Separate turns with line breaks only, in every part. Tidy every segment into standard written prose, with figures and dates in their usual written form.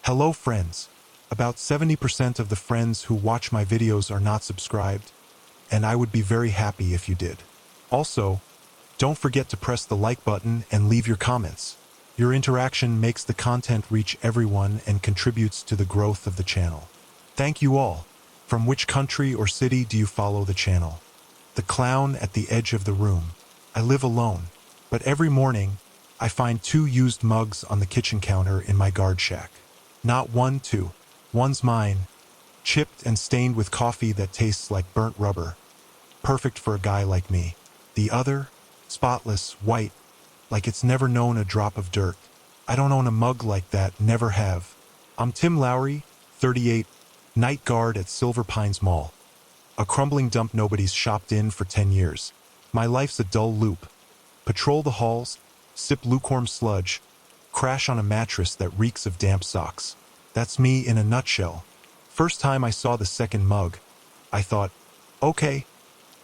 Hello friends. About 70% of the friends who watch my videos are not subscribed, and I would be very happy if you did. Also, don't forget to press the like button and leave your comments. Your interaction makes the content reach everyone and contributes to the growth of the channel. Thank you all. From which country or city do you follow the channel? The clown at the edge of the room. I live alone, but every morning, I find 2 used mugs on the kitchen counter in my guard shack. Not one, 2. One's mine, chipped and stained with coffee that tastes like burnt rubber. Perfect for a guy like me. The other, spotless, white, like it's never known a drop of dirt. I don't own a mug like that, never have. I'm Tim Lowry, 38, night guard at Silver Pines Mall. A crumbling dump nobody's shopped in for 10 years. My life's a dull loop. Patrol the halls, sip lukewarm sludge, crash on a mattress that reeks of damp socks. That's me in a nutshell. First time I saw the second mug, I thought, okay,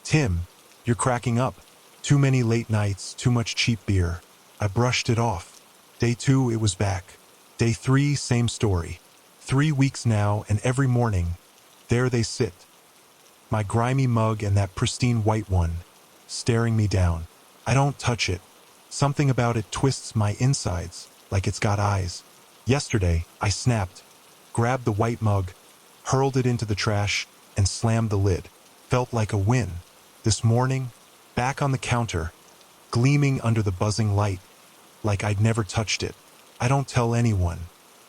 Tim, you're cracking up. Too many late nights, too much cheap beer. I brushed it off. Day 2, it was back. Day 3, same story. 3 weeks now, and every morning, there they sit. My grimy mug and that pristine white one, staring me down. I don't touch it. Something about it twists my insides, like it's got eyes. Yesterday, I snapped, grabbed the white mug, hurled it into the trash, and slammed the lid. Felt like a win. This morning, back on the counter, gleaming under the buzzing light, like I'd never touched it. I don't tell anyone.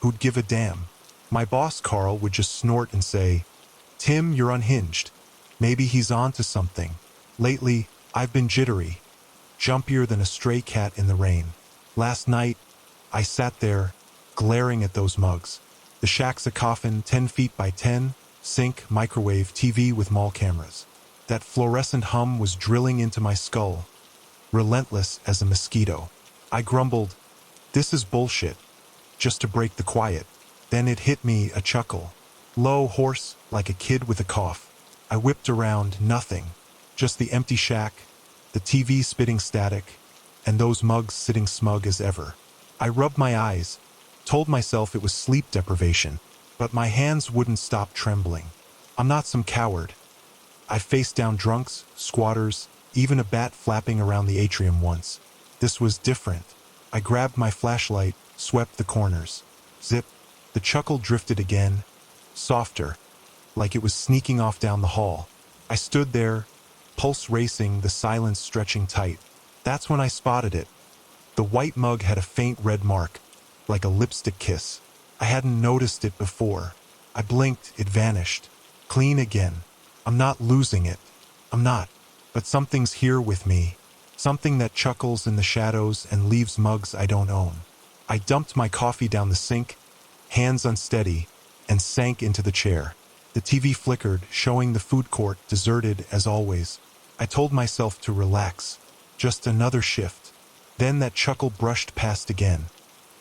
Who'd give a damn? My boss, Carl, would just snort and say, Tim, you're unhinged. Maybe he's on to something. Lately, I've been jittery, jumpier than a stray cat in the rain. Last night, I sat there, glaring at those mugs. The shack's a coffin 10 feet by 10, sink, microwave, TV with mall cameras. That fluorescent hum was drilling into my skull, relentless as a mosquito. I grumbled, this is bullshit, just to break the quiet. Then it hit me, a chuckle. Low, hoarse, like a kid with a cough. I whipped around, nothing. Just the empty shack, the TV spitting static, and those mugs sitting smug as ever. I rubbed my eyes, told myself it was sleep deprivation, but my hands wouldn't stop trembling. I'm not some coward. I faced down drunks, squatters, even a bat flapping around the atrium once. This was different. I grabbed my flashlight, swept the corners. Zip. The chuckle drifted again, softer, like it was sneaking off down the hall. I stood there, pulse racing, the silence stretching tight. That's when I spotted it. The white mug had a faint red mark, like a lipstick kiss. I hadn't noticed it before. I blinked, it vanished. Clean again. I'm not losing it. I'm not. But something's here with me. Something that chuckles in the shadows and leaves mugs I don't own. I dumped my coffee down the sink, hands unsteady, and sank into the chair. The TV flickered, showing the food court deserted as always. I told myself to relax. Just another shift. Then that chuckle brushed past again.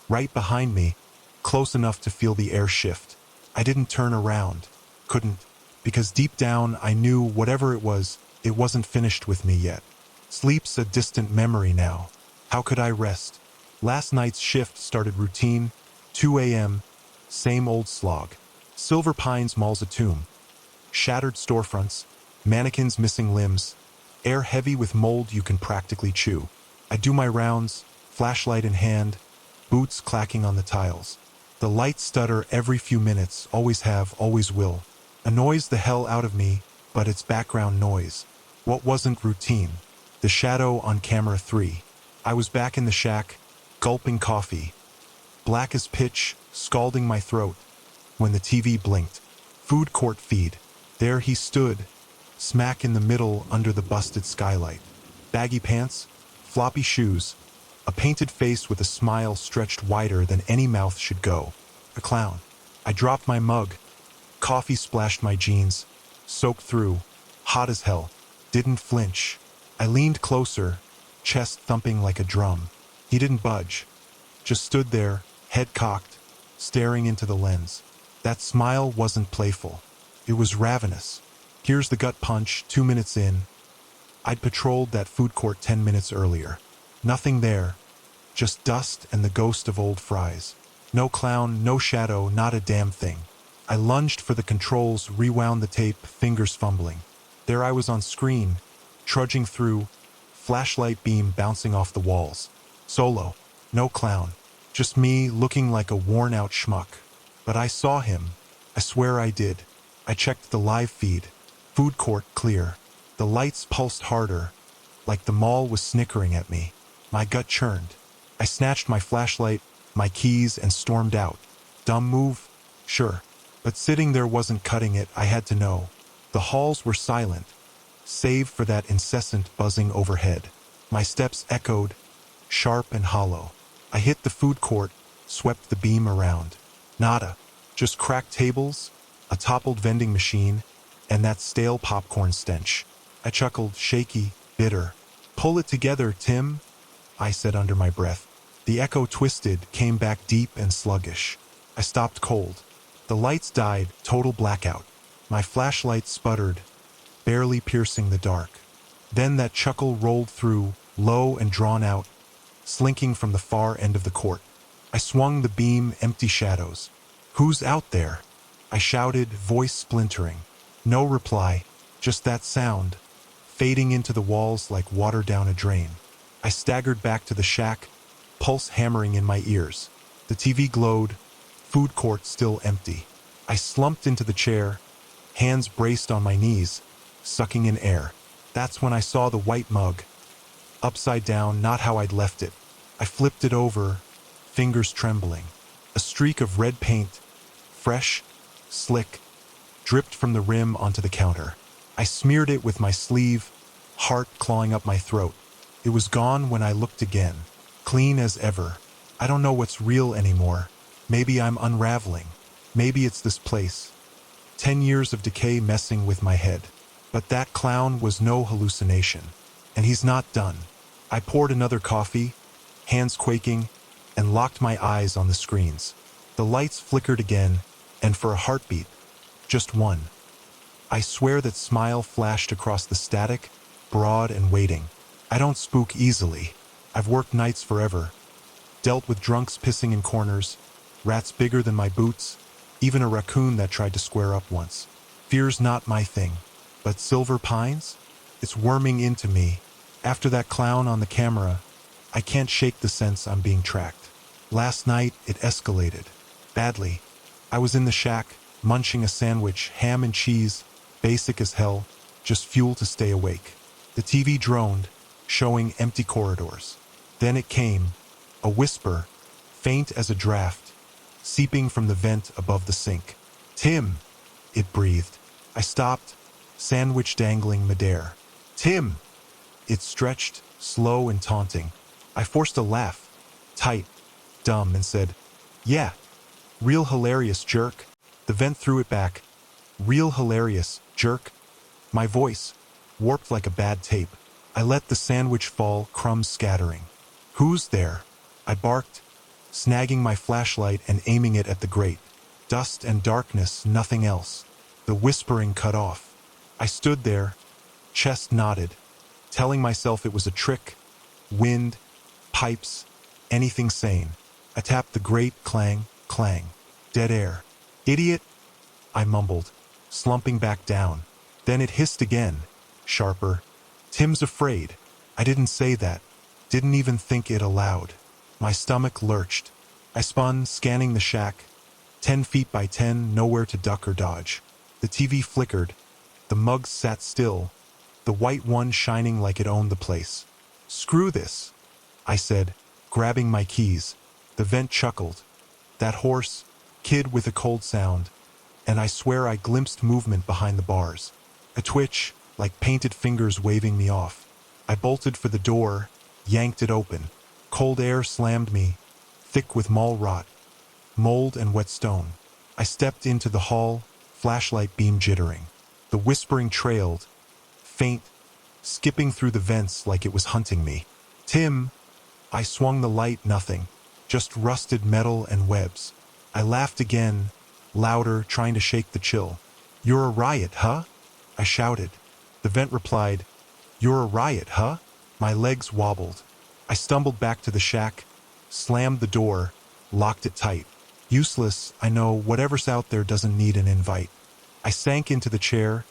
Right behind me, close enough to feel the air shift. I didn't turn around. Couldn't. Because deep down I knew whatever it wasn't finished with me yet. Sleep's a distant memory now. How could I rest? Last night's shift started routine. 2 a.m., same old slog. Silver Pines Mall's a tomb. Shattered storefronts, mannequins missing limbs, air heavy with mold you can practically chew. I do my rounds, flashlight in hand, boots clacking on the tiles. The lights stutter every few minutes, always have, always will. Annoys the hell out of me, but it's background noise. What wasn't routine? The shadow on camera 3. I was back in the shack, gulping coffee. Black as pitch, scalding my throat. When the TV blinked. Food court feed. There he stood, smack in the middle under the busted skylight. Baggy pants, floppy shoes, a painted face with a smile stretched wider than any mouth should go. A clown. I dropped my mug. Coffee splashed my jeans, soaked through, hot as hell. Didn't flinch. I leaned closer, chest thumping like a drum. He didn't budge. Just stood there, head cocked, staring into the lens. That smile wasn't playful. It was ravenous. Here's the gut punch, 2 minutes in. I'd patrolled that food court 10 minutes earlier. Nothing there. Just dust and the ghost of old fries. No clown, no shadow, not a damn thing. I lunged for the controls, rewound the tape, fingers fumbling. There I was on screen, trudging through, flashlight beam bouncing off the walls. Solo. No clown. Just me looking like a worn-out schmuck. But I saw him. I swear I did. I checked the live feed. Food court clear. The lights pulsed harder, like the mall was snickering at me. My gut churned. I snatched my flashlight, my keys, and stormed out. Dumb move? Sure. But sitting there wasn't cutting it, I had to know. The halls were silent, save for that incessant buzzing overhead. My steps echoed, sharp and hollow. I hit the food court, swept the beam around. Nada. Just cracked tables, a toppled vending machine, and that stale popcorn stench. I chuckled, shaky, bitter. "Pull it together, Tim," I said under my breath. The echo twisted, came back deep and sluggish. I stopped cold. The lights died, total blackout. My flashlight sputtered, barely piercing the dark. Then that chuckle rolled through, low and drawn out, slinking from the far end of the court. I swung the beam, empty shadows. "Who's out there?" I shouted, voice splintering. No reply, just that sound, fading into the walls like water down a drain. I staggered back to the shack, pulse hammering in my ears. The TV glowed, food court still empty. I slumped into the chair, hands braced on my knees, sucking in air. That's when I saw the white mug. Upside down, not how I'd left it. I flipped it over, fingers trembling. A streak of red paint, fresh, slick, dripped from the rim onto the counter. I smeared it with my sleeve, heart clawing up my throat. It was gone when I looked again, clean as ever. I don't know what's real anymore. Maybe I'm unraveling. Maybe it's this place. 10 years of decay messing with my head. But that clown was no hallucination. And he's not done. I poured another coffee, hands quaking, and locked my eyes on the screens. The lights flickered again, and for a heartbeat, just one. I swear that smile flashed across the static, broad and waiting. I don't spook easily. I've worked nights forever. Dealt with drunks pissing in corners, rats bigger than my boots, even a raccoon that tried to square up once. Fear's not my thing. But Silver Pines? It's worming into me. After that clown on the camera, I can't shake the sense I'm being tracked. Last night, it escalated. Badly. I was in the shack, munching a sandwich, ham and cheese, basic as hell, just fuel to stay awake. The TV droned, showing empty corridors. Then it came, a whisper, faint as a draft, seeping from the vent above the sink. "Tim," it breathed. I stopped, sandwich dangling midair. "Tim!" It stretched, slow and taunting. I forced a laugh, tight, dumb, and said, "Yeah, real hilarious, jerk." The vent threw it back. "Real hilarious, jerk." My voice, warped like a bad tape. I let the sandwich fall, crumbs scattering. "Who's there?" I barked, snagging my flashlight and aiming it at the grate. Dust and darkness, nothing else. The whispering cut off. I stood there, chest knotted, telling myself it was a trick, wind, pipes, anything sane. I tapped the grate, clang, clang. Dead air. "Idiot," I mumbled, slumping back down. Then it hissed again, sharper. "Tim's afraid." I didn't say that, didn't even think it aloud. My stomach lurched. I spun, scanning the shack. 10 feet by 10, nowhere to duck or dodge. The TV flickered. The mugs sat still, the white one shining like it owned the place. "Screw this," I said, grabbing my keys. The vent chuckled. That hoarse, kid with a cold sound, and I swear I glimpsed movement behind the bars. A twitch, like painted fingers waving me off. I bolted for the door, yanked it open. Cold air slammed me, thick with mall rot, mold and wet stone. I stepped into the hall, flashlight beam jittering. The whispering trailed, faint, skipping through the vents like it was hunting me. "Tim!" I swung the light, nothing, just rusted metal and webs. I laughed again, louder, trying to shake the chill. "You're a riot, huh?" I shouted. The vent replied, "You're a riot, huh?" My legs wobbled. I stumbled back to the shack, slammed the door, locked it tight. Useless, I know. Whatever's out there doesn't need an invite. I sank into the chair,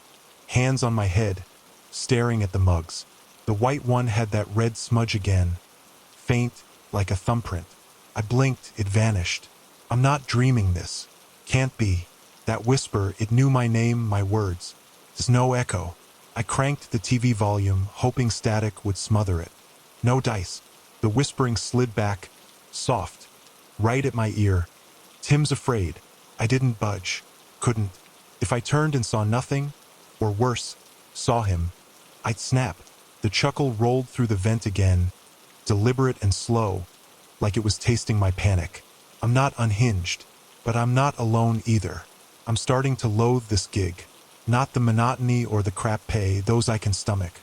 hands on my head, staring at the mugs. The white one had that red smudge again, faint, like a thumbprint. I blinked, it vanished. I'm not dreaming this. Can't be. That whisper, it knew my name, my words. There's no echo. I cranked the TV volume, hoping static would smother it. No dice. The whispering slid back, soft, right at my ear. Tim's afraid. I didn't budge. Couldn't. If I turned and saw nothing, or worse, saw him, I'd snap. The chuckle rolled through the vent again, deliberate and slow, like it was tasting my panic. I'm not unhinged, but I'm not alone either. I'm starting to loathe this gig. Not the monotony or the crap pay, those I can stomach.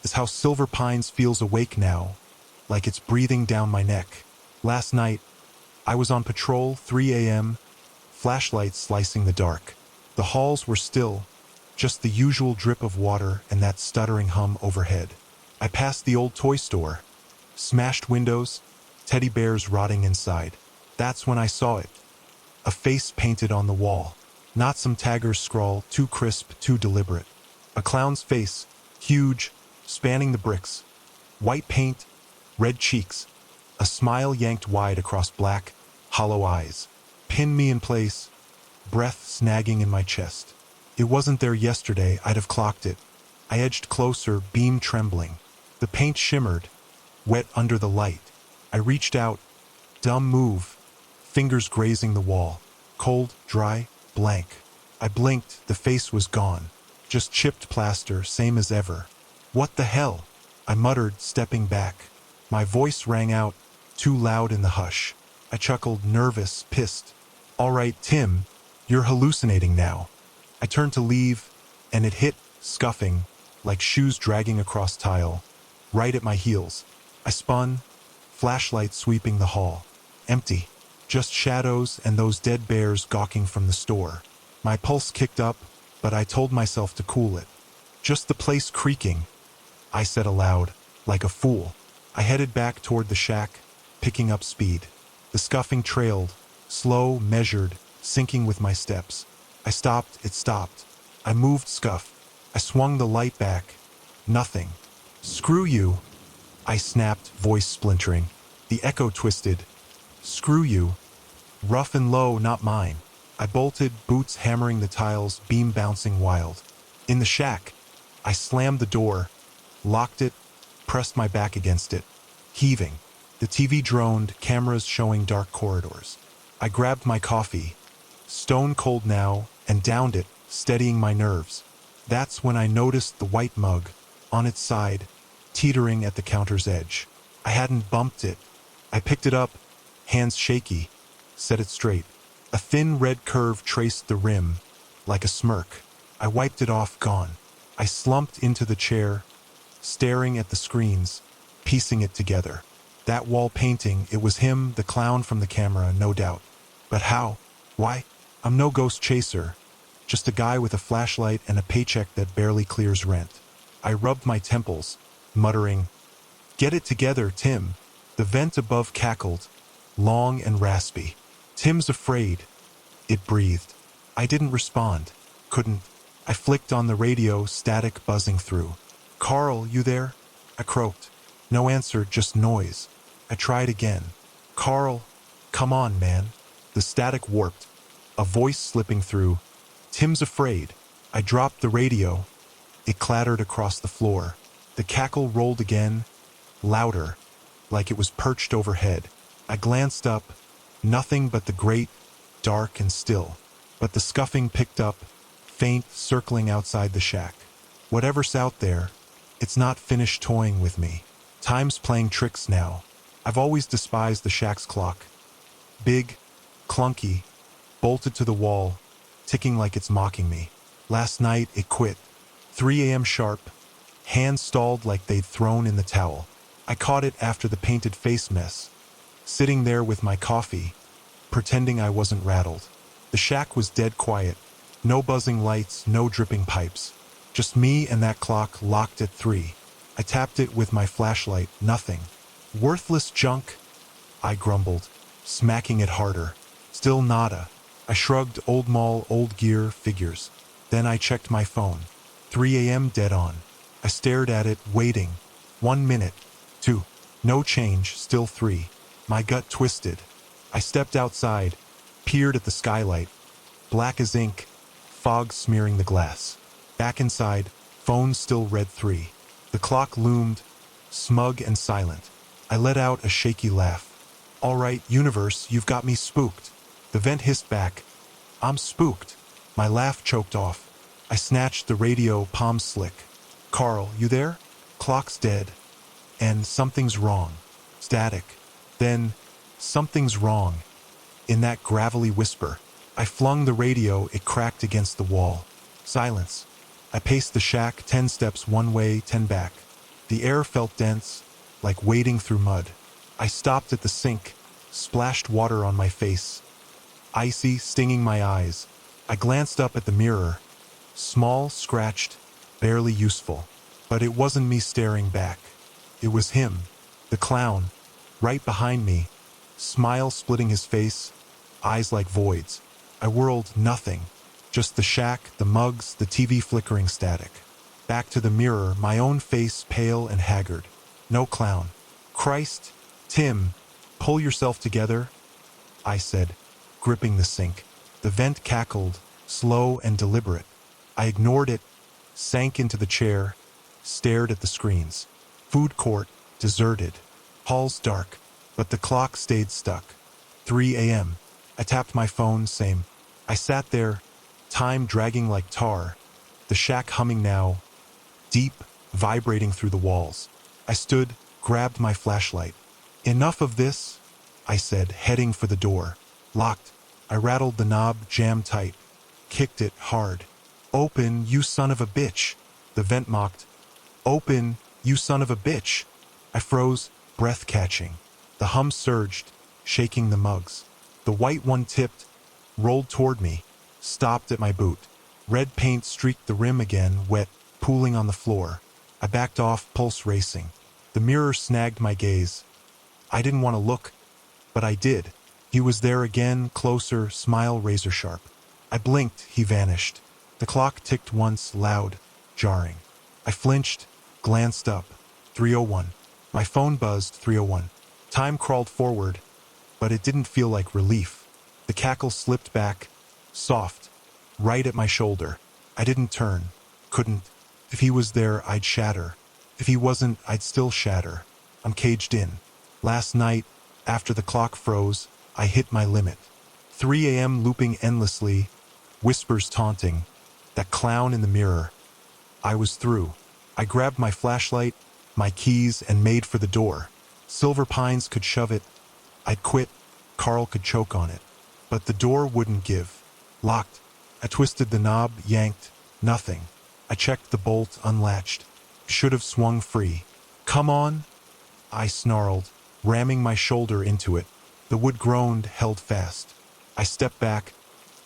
It's how Silver Pines feels awake now, like it's breathing down my neck. Last night, I was on patrol, 3 a.m., flashlights slicing the dark. The halls were still, just the usual drip of water and that stuttering hum overhead. I passed the old toy store. Smashed windows, teddy bears rotting inside. That's when I saw it. A face painted on the wall. Not some tagger's scrawl, too crisp, too deliberate. A clown's face, huge, spanning the bricks. White paint, red cheeks. A smile yanked wide across black, hollow eyes. Pinned me in place, breath snagging in my chest. It wasn't there yesterday, I'd have clocked it. I edged closer, beam trembling. The paint shimmered, wet under the light. I reached out, dumb move, fingers grazing the wall. Cold, dry, blank. I blinked, the face was gone. Just chipped plaster, same as ever. What the hell? I muttered, stepping back. My voice rang out, too loud in the hush. I chuckled, nervous, pissed. All right, Tim, you're hallucinating now. I turned to leave, and it hit, scuffing, like shoes dragging across tile, right at my heels. I spun, flashlight sweeping the hall. Empty. Just shadows and those dead bears gawking from the store. My pulse kicked up, but I told myself to cool it. Just the place creaking, I said aloud, like a fool. I headed back toward the shack, picking up speed. The scuffing trailed, slow, measured, sinking with my steps. I stopped, it stopped. I moved, scuff. I swung the light back. Nothing. Screw you, I snapped, voice splintering. The echo twisted. Screw you. Rough and low, not mine. I bolted, boots hammering the tiles, beam bouncing wild. In the shack, I slammed the door, locked it, pressed my back against it. Heaving. The TV droned, cameras showing dark corridors. I grabbed my coffee, stone cold now, and downed it, steadying my nerves. That's when I noticed the white mug, on its side, teetering at the counter's edge. I hadn't bumped it. I picked it up, hands shaky, set it straight. A thin red curve traced the rim, like a smirk. I wiped it off, gone. I slumped into the chair, staring at the screens, piecing it together. That wall painting, it was him, the clown from the camera, no doubt. But how? Why? I'm no ghost chaser, just a guy with a flashlight and a paycheck that barely clears rent. I rubbed my temples, muttering, "Get it together, Tim." The vent above cackled, long and raspy. "Tim's afraid," it breathed. I didn't respond. Couldn't. I flicked on the radio, static buzzing through. "Carl, you there?" I croaked. No answer, just noise. I tried again. "Carl, come on, man." The static warped, a voice slipping through. "Tim's afraid." I dropped the radio. It clattered across the floor. The cackle rolled again, louder, like it was perched overhead. I glanced up, nothing but the grate, dark and still. But the scuffing picked up, faint, circling outside the shack. Whatever's out there, it's not finished toying with me. Time's playing tricks now. I've always despised the shack's clock. Big, clunky, bolted to the wall, ticking like it's mocking me. Last night, it quit. 3 a.m. sharp, hands stalled like they'd thrown in the towel. I caught it after the painted face mess, sitting there with my coffee, pretending I wasn't rattled. The shack was dead quiet. No buzzing lights, no dripping pipes. Just me and that clock locked at 3. I tapped it with my flashlight, nothing. "Worthless junk," I grumbled, smacking it harder. Still nada. I shrugged. Old mall, old gear, figures. Then I checked my phone. 3 a.m. dead on. I stared at it, waiting. 1 minute. 2. No change, still 3. My gut twisted. I stepped outside, peered at the skylight. Black as ink, fog smearing the glass. Back inside, phone still read 3. The clock loomed, smug and silent. I let out a shaky laugh. All right, universe, you've got me spooked. The vent hissed back. I'm spooked. My laugh choked off. I snatched the radio, palm slick. Carl, you there? Clock's dead. And something's wrong. Static. Then, something's wrong. In that gravelly whisper, I flung the radio, it cracked against the wall. Silence. I paced the shack, 10 steps one way, 10 back. The air felt dense, like wading through mud. I stopped at the sink, splashed water on my face. Icy, stinging my eyes. I glanced up at the mirror. Small, scratched, barely useful. But it wasn't me staring back. It was him, the clown, right behind me. Smile splitting his face, eyes like voids. I whirled, nothing. Just the shack, the mugs, the TV flickering static. Back to the mirror, my own face pale and haggard. No clown. Christ, Tim, pull yourself together, I said, gripping the sink. The vent cackled, slow and deliberate. I ignored it, sank into the chair, stared at the screens. Food court, deserted. Halls dark, but the clock stayed stuck. 3 a.m. I tapped my phone, same. I sat there, time dragging like tar, the shack humming now, deep, vibrating through the walls. I stood, grabbed my flashlight. Enough of this, I said, heading for the door. Locked. I rattled the knob, jammed tight, kicked it hard. Open, you son of a bitch, the vent mocked. Open, you son of a bitch. I froze, breath catching. The hum surged, shaking the mugs. The white one tipped, rolled toward me, stopped at my boot. Red paint streaked the rim again, wet, pooling on the floor. I backed off, pulse racing. The mirror snagged my gaze. I didn't want to look, but I did. He was there again, closer, smile razor sharp. I blinked, he vanished. The clock ticked once, loud, jarring. I flinched, glanced up. 3:01. My phone buzzed, 3:01. Time crawled forward, but it didn't feel like relief. The cackle slipped back, soft, right at my shoulder. I didn't turn, couldn't. If he was there, I'd shatter. If he wasn't, I'd still shatter. I'm caged in. Last night, after the clock froze, I hit my limit. 3 a.m. looping endlessly, whispers taunting. That clown in the mirror. I was through. I grabbed my flashlight, my keys, and made for the door. Silver Pines could shove it. I'd quit. Carl could choke on it. But the door wouldn't give. Locked. I twisted the knob, yanked. Nothing. I checked the bolt, unlatched. Should have swung free. Come on, I snarled, ramming my shoulder into it. The wood groaned, held fast. I stepped back,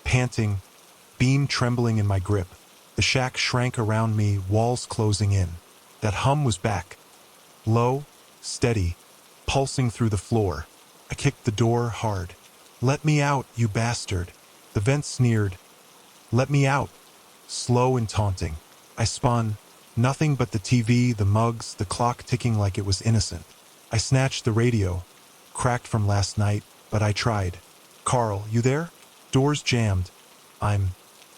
panting, beam trembling in my grip. The shack shrank around me, walls closing in. That hum was back. Low, steady, pulsing through the floor. I kicked the door hard. Let me out, you bastard. The vent sneered. Let me out. Slow and taunting. I spun. Nothing but the TV, the mugs, the clock ticking like it was innocent. I snatched the radio. Cracked from last night, but I tried. Carl, you there? Doors jammed.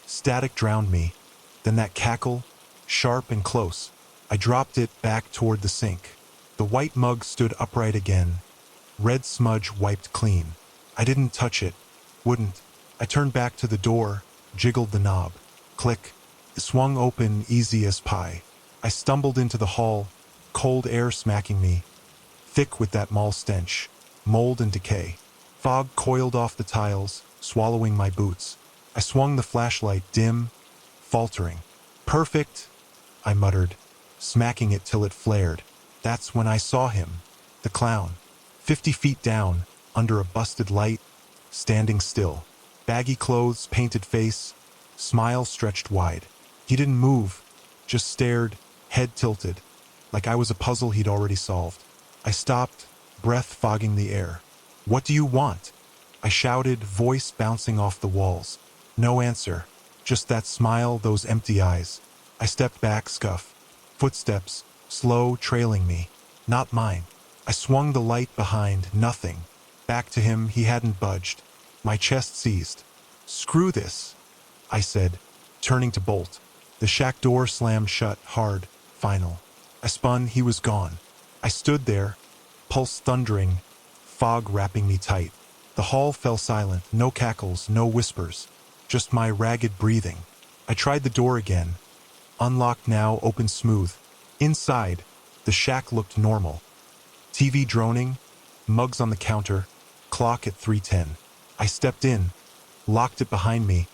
Static drowned me. Then that cackle, sharp and close. I dropped it back toward the sink. The white mug stood upright again. Red smudge wiped clean. I didn't touch it. Wouldn't. I turned back to the door, jiggled the knob. Click. It swung open, easy as pie. I stumbled into the hall, cold air smacking me, thick with that mall stench, mold and decay. Fog coiled off the tiles, swallowing my boots. I swung the flashlight, dim, faltering. Perfect, I muttered, smacking it till it flared. That's when I saw him, the clown, 50 feet down, under a busted light, standing still. Baggy clothes, painted face, smile stretched wide. He didn't move, just stared, head tilted, like I was a puzzle he'd already solved. I stopped, breath fogging the air. What do you want? I shouted, voice bouncing off the walls. No answer. Just that smile, those empty eyes. I stepped back, scuff. Footsteps, slow, trailing me. Not mine. I swung the light behind, nothing. Back to him, he hadn't budged. My chest seized. Screw this, I said, turning to bolt. The shack door slammed shut, hard, final. I spun, he was gone. I stood there, pulse thundering, fog wrapping me tight. The hall fell silent, no cackles, no whispers, just my ragged breathing. I tried the door again. Unlocked now, open smooth. Inside, the shack looked normal. TV droning, mugs on the counter, clock at 3:10. I stepped in, locked it behind me,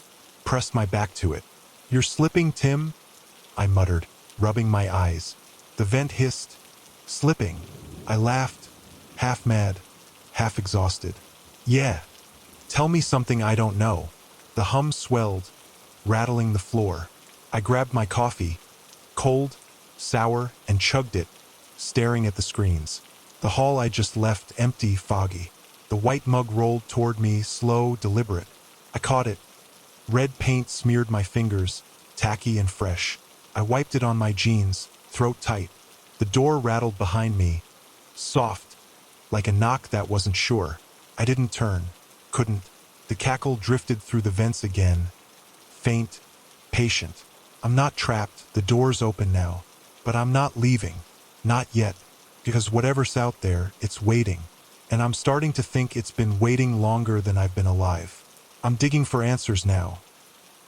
pressed my back to it. You're slipping, Tim? I muttered, rubbing my eyes. The vent hissed. Slipping. I laughed, half mad, half exhausted. Yeah. Tell me something I don't know. The hum swelled, rattling the floor. I grabbed my coffee, cold, sour, and chugged it, staring at the screens. The hall I just left empty, foggy. The white mug rolled toward me, slow, deliberate. I caught it. Red paint smeared my fingers, tacky and fresh. I wiped it on my jeans, throat tight. The door rattled behind me, soft, like a knock that wasn't sure. I didn't turn, couldn't. The cackle drifted through the vents again, faint, patient. I'm not trapped, the door's open now, but I'm not leaving, not yet, because whatever's out there, it's waiting. And I'm starting to think it's been waiting longer than I've been alive. I'm digging for answers now.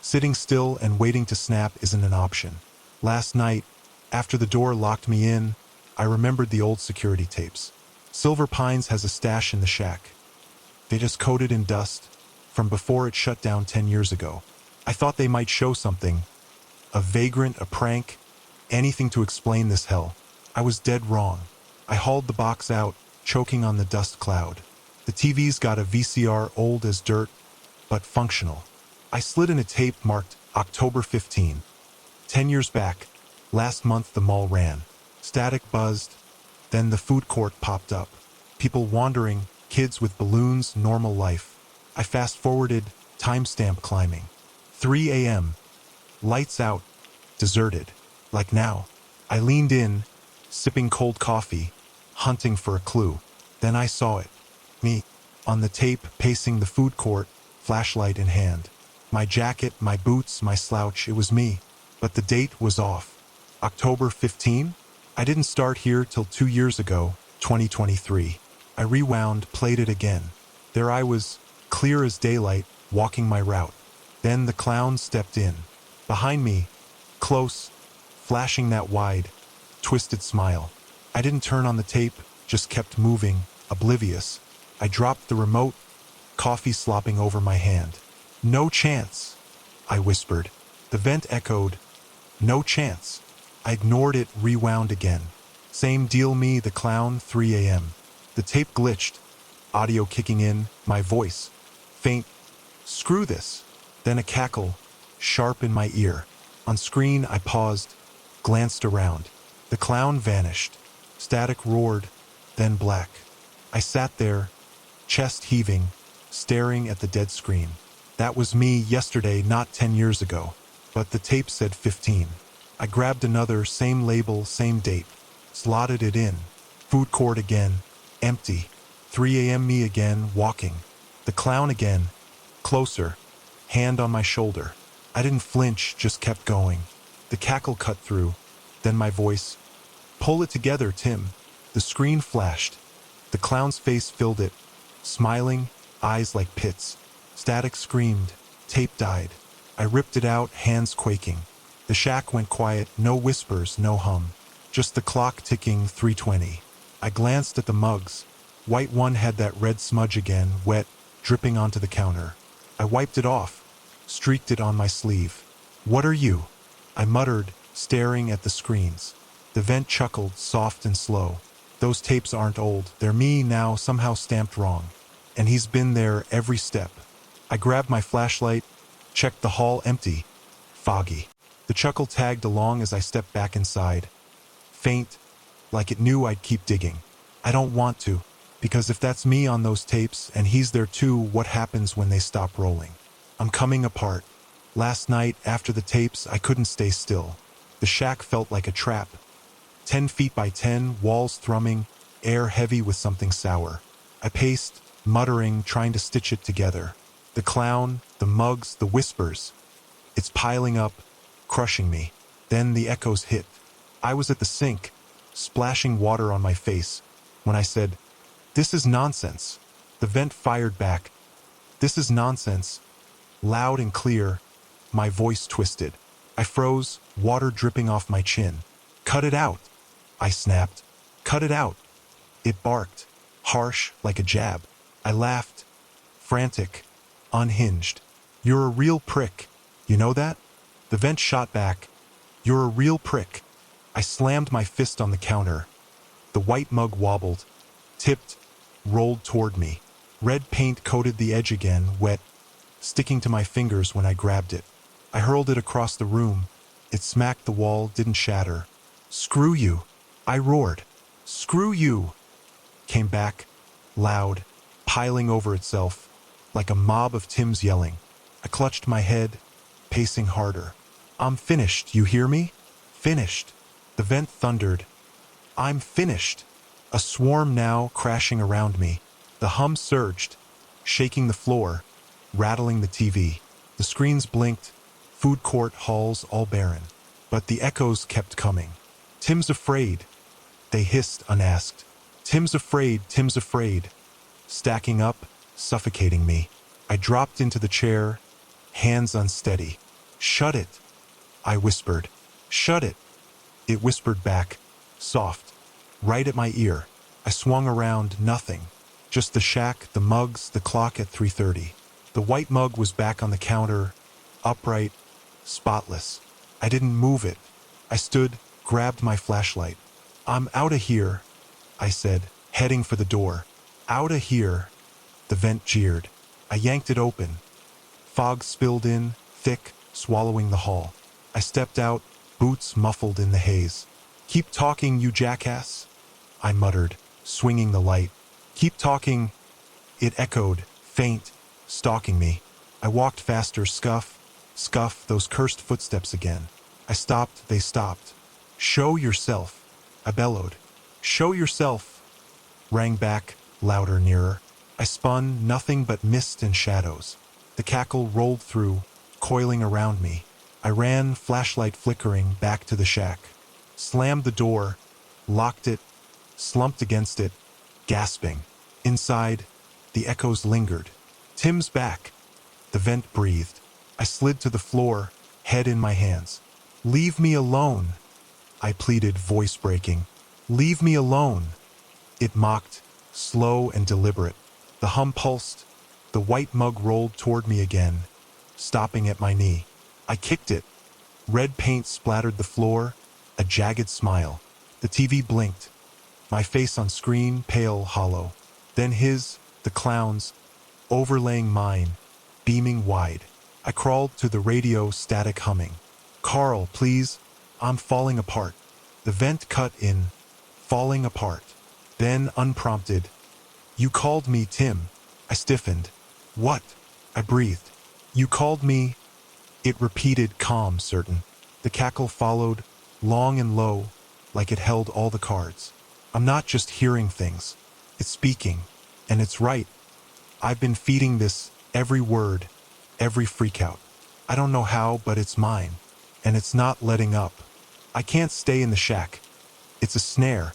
Sitting still and waiting to snap isn't an option. Last night, after the door locked me in, I remembered the old security tapes. Silver Pines has a stash in the shack. They just coated in dust, from before it shut down 10 years ago. I thought they might show something. A vagrant, a prank, anything to explain this hell. I was dead wrong. I hauled the box out, choking on the dust cloud. The TV's got a VCR old as dirt, but functional. I slid in a tape marked October 15. 10 years back, last month the mall ran. Static buzzed, then the food court popped up. People wandering, kids with balloons, normal life. I fast-forwarded, timestamp climbing. 3 a.m. Lights out, deserted. Like now. I leaned in, sipping cold coffee, hunting for a clue. Then I saw it. Me, on the tape, pacing the food court, flashlight in hand. My jacket, my boots, my slouch, it was me. But the date was off. October 15? I didn't start here till 2 years ago, 2023. I rewound, played it again. There I was, clear as daylight, walking my route. Then the clown stepped in. Behind me, close, flashing that wide, twisted smile. I didn't turn on the tape, just kept moving, oblivious. I dropped the remote, coffee slopping over my hand. No chance, I whispered. The vent echoed. No chance. I ignored it, rewound again. Same deal, me, the clown, 3 a.m. The tape glitched, audio kicking in, my voice. Faint. Screw this. Then a cackle, sharp in my ear. On screen, I paused, glanced around. The clown vanished. Static roared, then black. I sat there, chest heaving, staring at the dead screen. That was me yesterday, not 10 years ago. But the tape said 15. I grabbed another, same label, same date. Slotted it in. Food court again, empty. 3 a.m. me again, walking. The clown again, closer, hand on my shoulder. I didn't flinch, just kept going. The cackle cut through, then my voice. Pull it together, Tim. The screen flashed. The clown's face filled it, smiling, eyes like pits. Static screamed. Tape died. I ripped it out, hands quaking. The shack went quiet, no whispers, no hum. Just the clock ticking, 3:20. I glanced at the mugs. White one had that red smudge again, wet, dripping onto the counter. I wiped it off, streaked it on my sleeve. What are you? I muttered, staring at the screens. The vent chuckled, soft and slow. Those tapes aren't old, they're me now, somehow stamped wrong. And he's been there every step. I grabbed my flashlight, checked the hall, empty, foggy. The chuckle tagged along as I stepped back inside. Faint, like it knew I'd keep digging. I don't want to. Because if that's me on those tapes and he's there too, what happens when they stop rolling? I'm coming apart. Last night, after the tapes, I couldn't stay still. The shack felt like a trap. 10 feet by 10, walls thrumming, air heavy with something sour. I paced, muttering, trying to stitch it together. The clown, the mugs, the whispers. It's piling up, crushing me. Then the echoes hit. I was at the sink, splashing water on my face, when I said, "This is nonsense." The vent fired back. "This is nonsense." Loud and clear, my voice twisted. I froze, water dripping off my chin. "Cut it out," I snapped. "Cut it out." It barked, harsh like a jab. I laughed, frantic, unhinged. "You're a real prick. You know that?" The vent shot back. "You're a real prick." I slammed my fist on the counter. The white mug wobbled, tipped, rolled toward me. Red paint coated the edge again, wet, sticking to my fingers when I grabbed it. I hurled it across the room. It smacked the wall, didn't shatter. "Screw you," I roared. "Screw you," came back, loud, piling over itself, like a mob of Tims yelling. I clutched my head, pacing harder. "I'm finished, you hear me? Finished." The vent thundered. "I'm finished." A swarm now crashing around me. The hum surged, shaking the floor, rattling the TV. The screens blinked, food court halls all barren. But the echoes kept coming. "Tim's afraid," they hissed unasked. "Tim's afraid, Tim's afraid." Stacking up, suffocating me. I dropped into the chair, hands unsteady. "Shut it," I whispered. "Shut it." It whispered back, soft, right at my ear. I swung around, nothing. Just the shack, the mugs, the clock at 3:30. The white mug was back on the counter, upright, spotless. I didn't move it. I stood, grabbed my flashlight. "I'm outta here," I said, heading for the door. "Outta here." The vent jeered. I yanked it open. Fog spilled in, thick, swallowing the hall. I stepped out, boots muffled in the haze. "Keep talking, you jackass," I muttered, swinging the light. "Keep talking." It echoed, faint, stalking me. I walked faster, scuff, scuff, those cursed footsteps again. I stopped, they stopped. "Show yourself," I bellowed. "Show yourself," rang back, louder, nearer. I spun, nothing but mist and shadows. The cackle rolled through, coiling around me. I ran, flashlight flickering, back to the shack. Slammed the door, locked it, slumped against it, gasping. Inside, the echoes lingered. "Tim's back," the vent breathed. I slid to the floor, head in my hands. "Leave me alone," I pleaded, voice breaking. "Leave me alone." It mocked, slow and deliberate. The hum pulsed. The white mug rolled toward me again, stopping at my knee. I kicked it. Red paint splattered the floor, a jagged smile. The TV blinked. My face on screen, pale, hollow. Then his, the clown's, overlaying mine, beaming wide. I crawled to the radio, static humming. "Carl, please, I'm falling apart." The vent cut in, falling apart. Then, unprompted, "You called me Tim." I stiffened. "What?" I breathed. "You called me..." It repeated, calm, certain. The cackle followed, long and low, like it held all the cards. "I'm not just hearing things. It's speaking. And it's right. I've been feeding this, every word, every freakout. I don't know how, but it's mine. And it's not letting up. I can't stay in the shack. It's a snare,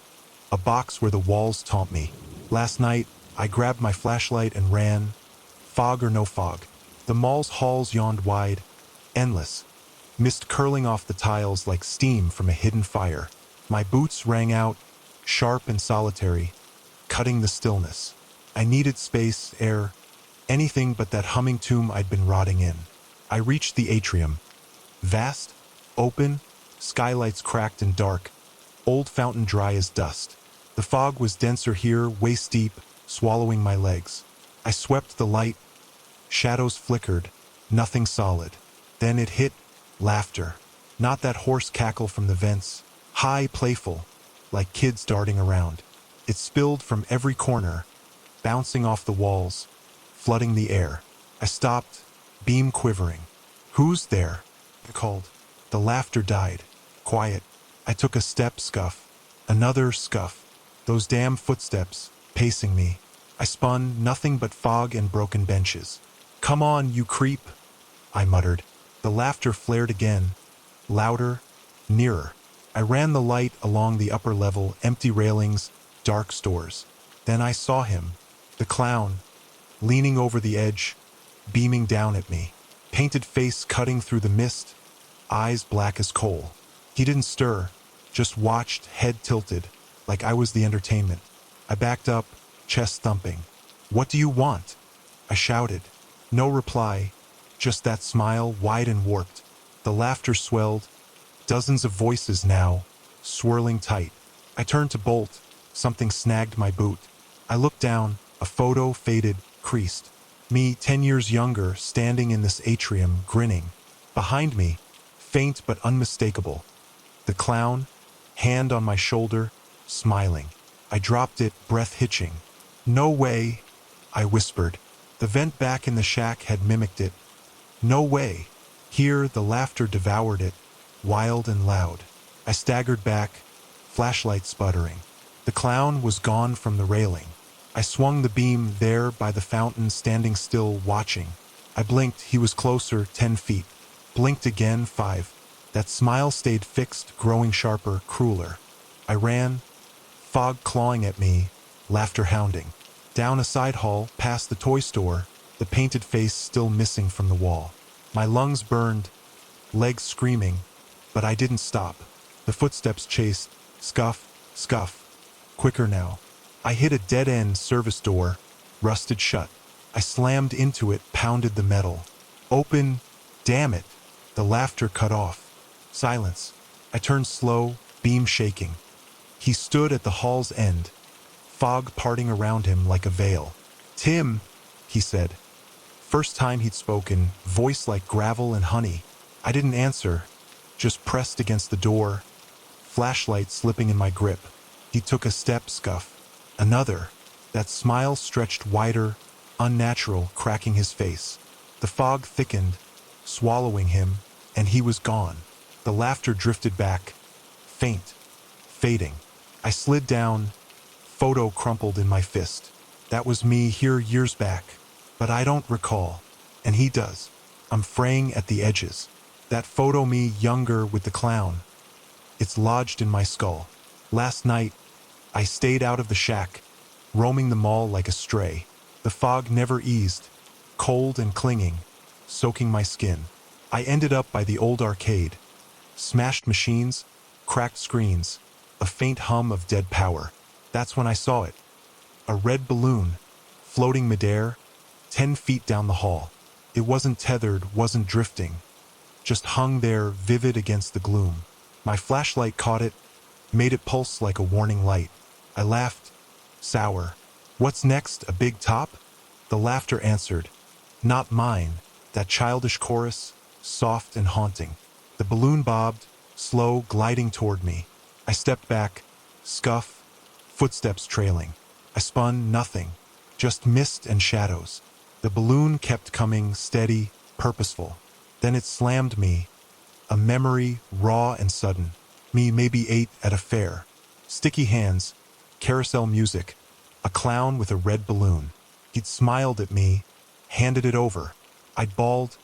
a box where the walls taunt me. Last night, I grabbed my flashlight and ran. Fog or no fog. The mall's halls yawned wide, endless. Mist curling off the tiles like steam from a hidden fire. My boots rang out, sharp and solitary, cutting the stillness. I needed space, air, anything but that humming tomb I'd been rotting in. I reached the atrium. Vast, open, skylights cracked and dark, old fountain dry as dust. The fog was denser here, waist-deep, swallowing my legs. I swept the light. Shadows flickered, nothing solid. Then it hit, laughter. Not that hoarse cackle from the vents, high, playful, like kids darting around. It spilled from every corner, bouncing off the walls, flooding the air. I stopped, beam quivering. "Who's there?" I called. The laughter died. Quiet. I took a step, scuff. Another scuff. Those damn footsteps, pacing me. I spun, nothing but fog and broken benches. "Come on, you creep," I muttered. The laughter flared again, louder, nearer. I ran the light along the upper level, empty railings, dark stores. Then I saw him, the clown, leaning over the edge, beaming down at me. Painted face cutting through the mist, eyes black as coal. He didn't stir, just watched, head tilted, like I was the entertainment. I backed up, chest thumping. "What do you want?" I shouted. No reply, just that smile, wide and warped. The laughter swelled, dozens of voices now, swirling tight. I turned to bolt, something snagged my boot. I looked down, a photo faded, creased. Me, 10 years younger, standing in this atrium, grinning. Behind me, faint but unmistakable. The clown, hand on my shoulder, smiling. I dropped it, breath hitching. "No way," I whispered. The vent back in the shack had mimicked it. "No way." Here, the laughter devoured it, wild and loud. I staggered back, flashlight sputtering. The clown was gone from the railing. I swung the beam there by the fountain, standing still, watching. I blinked, he was closer, 10 feet. Blinked again, 5. That smile stayed fixed, growing sharper, crueler. I ran, fog clawing at me, laughter hounding. Down a side hall, past the toy store, the painted face still missing from the wall. My lungs burned, legs screaming, but I didn't stop. The footsteps chased, scuff, scuff. Quicker now. I hit a dead-end service door, rusted shut. I slammed into it, pounded the metal. "Open, damn it!" The laughter cut off. Silence. I turned slow, beam shaking. He stood at the hall's end, fog parting around him like a veil. "Tim," he said. First time he'd spoken, voice like gravel and honey. I didn't answer, just pressed against the door, flashlight slipping in my grip. He took a step, scuff. Another. That smile stretched wider, unnatural, cracking his face. The fog thickened, swallowing him, and he was gone. The laughter drifted back, faint, fading. I slid down, photo crumpled in my fist. That was me here years back, but I don't recall, and he does. I'm fraying at the edges. That photo me younger with the clown. It's lodged in my skull. Last night, I stayed out of the shack, roaming the mall like a stray. The fog never eased, cold and clinging, soaking my skin. I ended up by the old arcade. Smashed machines, cracked screens, a faint hum of dead power. That's when I saw it. A red balloon, floating midair, 10 feet down the hall. It wasn't tethered, wasn't drifting, just hung there, vivid against the gloom. My flashlight caught it, made it pulse like a warning light. I laughed, sour. "What's next, a big top?" The laughter answered. Not mine, that childish chorus, soft and haunting. The balloon bobbed, slow, gliding toward me. I stepped back, scuff, footsteps trailing. I spun, nothing, just mist and shadows. The balloon kept coming, steady, purposeful. Then it slammed me, a memory, raw and sudden. Me maybe 8 at a fair. Sticky hands, carousel music, a clown with a red balloon. He'd smiled at me, handed it over. I'd bawled,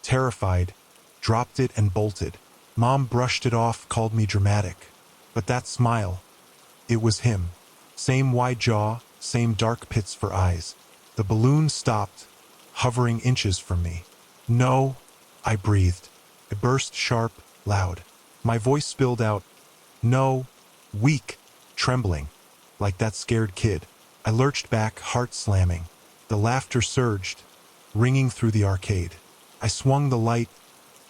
terrified, dropped it and bolted. Mom brushed it off, called me dramatic. But that smile, it was him. Same wide jaw, same dark pits for eyes. The balloon stopped, hovering inches from me. "No," I breathed. It burst sharp, loud. My voice spilled out, "No," weak, trembling, like that scared kid. I lurched back, heart slamming. The laughter surged, ringing through the arcade. I swung the light.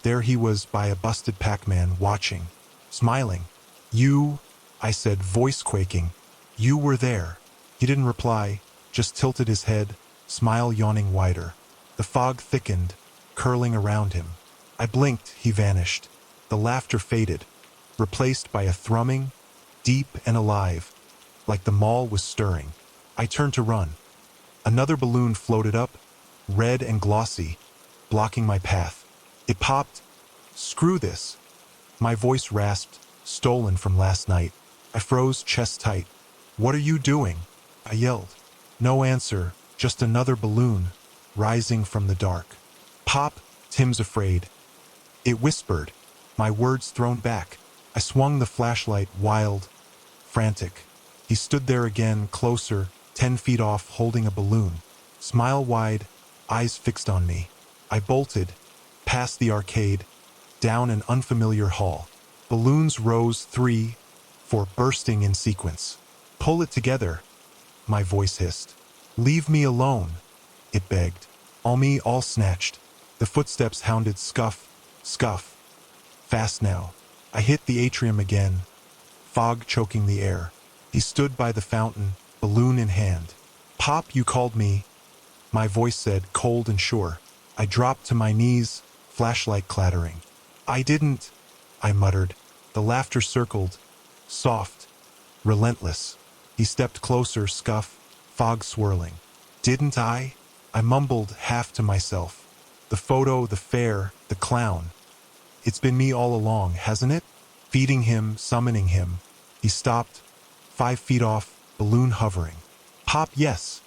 There he was by a busted Pac-Man, watching, smiling. "You," I said, voice quaking. "You were there." He didn't reply, just tilted his head, smile yawning wider. The fog thickened, curling around him. I blinked, he vanished. The laughter faded, replaced by a thrumming, deep and alive, like the mall was stirring. I turned to run. Another balloon floated up, red and glossy, blocking my path. It popped. Screw this. My voice rasped, stolen from last night. I froze chest tight. What are you doing? I yelled. No answer, just another balloon, rising from the dark. Pop, Tim's afraid. It whispered, my words thrown back. I swung the flashlight, wild, frantic. He stood there again, closer, 10 feet off, holding a balloon. Smile wide, eyes fixed on me. I bolted, past the arcade, down an unfamiliar hall. Balloons rose 3, 4, bursting in sequence. Pull it together, my voice hissed. Leave me alone, it begged. All snatched. The footsteps hounded, scuff, scuff. Fast now. I hit the atrium again, fog choking the air. He stood by the fountain, balloon in hand. Pop, you called me, my voice said, cold and sure. I dropped to my knees, flashlight clattering. I didn't, I muttered. The laughter circled, soft, relentless. He stepped closer, scuff, fog swirling. Didn't I? I mumbled, half to myself. The photo, the fair, the clown. It's been me all along, hasn't it? Feeding him, summoning him. He stopped, 5 feet off, balloon hovering. Pop, yes,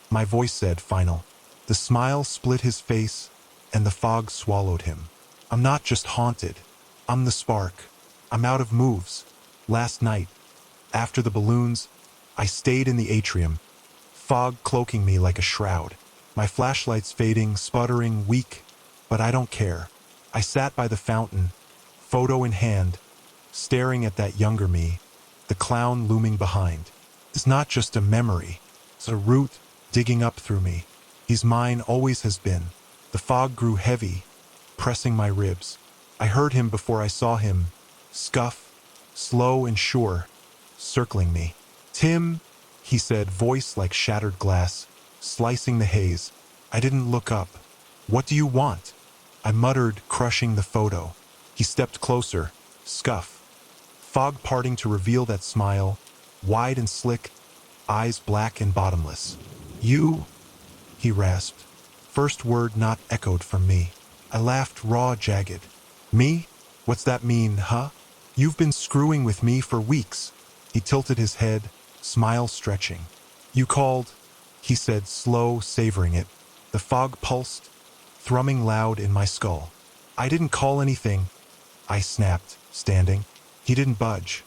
my voice said, final. The smile split his face, and the fog swallowed him. I'm not just haunted. I'm the spark. I'm out of moves. Last night, after the balloons, I stayed in the atrium, fog cloaking me like a shroud. My flashlight's fading, sputtering, weak, but I don't care. I sat by the fountain, photo in hand, staring at that younger me, the clown looming behind. It's not just a memory, it's a root digging up through me. He's mine, always has been. The fog grew heavy, pressing my ribs. I heard him before I saw him, scuff, slow and sure, circling me. Tim, he said, voice like shattered glass, slicing the haze. I didn't look up. What do you want? I muttered, crushing the photo. He stepped closer, scuff. Fog parting to reveal that smile, wide and slick, eyes black and bottomless. You, he rasped. First word not echoed from me. I laughed, raw, jagged. Me? What's that mean, huh? You've been screwing with me for weeks. He tilted his head, smile stretching. You called, he said, slow, savoring it. The fog pulsed, thrumming loud in my skull. I didn't call anything, I snapped, standing. He didn't budge,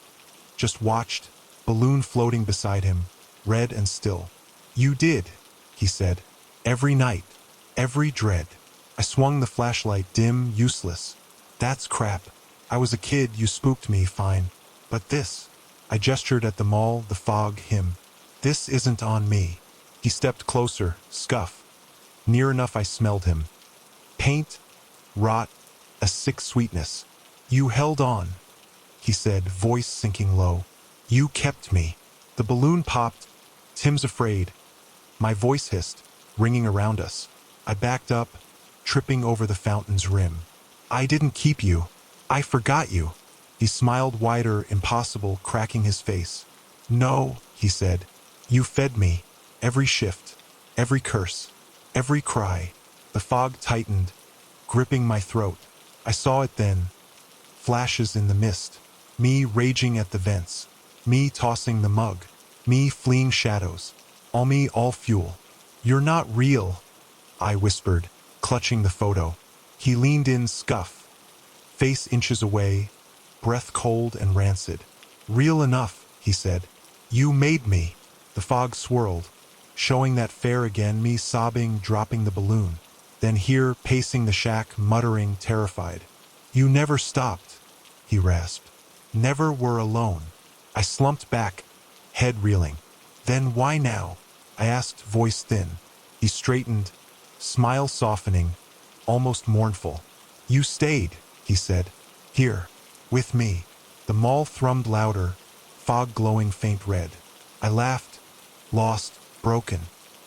just watched, balloon floating beside him, red and still. You did, he said. Every night, every dread. I swung the flashlight, dim, useless. That's crap. I was a kid, you spooked me, fine. But this, I gestured at the mall, the fog, him. This isn't on me. He stepped closer, scuff. Near enough I smelled him. Paint, rot, a sick sweetness. You held on, he said, voice sinking low. You kept me. The balloon popped. Tim's afraid. My voice hissed, ringing around us. I backed up, tripping over the fountain's rim. I didn't keep you. I forgot you. He smiled wider, impossible, cracking his face. No, he said. You fed me. Every shift, every curse, every cry. The fog tightened, gripping my throat. I saw it then. Flashes in the mist. Me raging at the vents. Me tossing the mug. Me fleeing shadows. All me, all fuel. You're not real, I whispered, clutching the photo. He leaned in, scuff. Face inches away, breath cold and rancid. Real enough, he said. You made me. The fog swirled, showing that fair again, me sobbing, dropping the balloon. Then here, pacing the shack, muttering, terrified. You never stopped, he rasped. Never were alone. I slumped back, head reeling. Then why now? I asked, voice thin. He straightened, smile softening, almost mournful. You stayed, he said. Here, with me. The mall thrummed louder, fog glowing faint red. I laughed, lost, broken.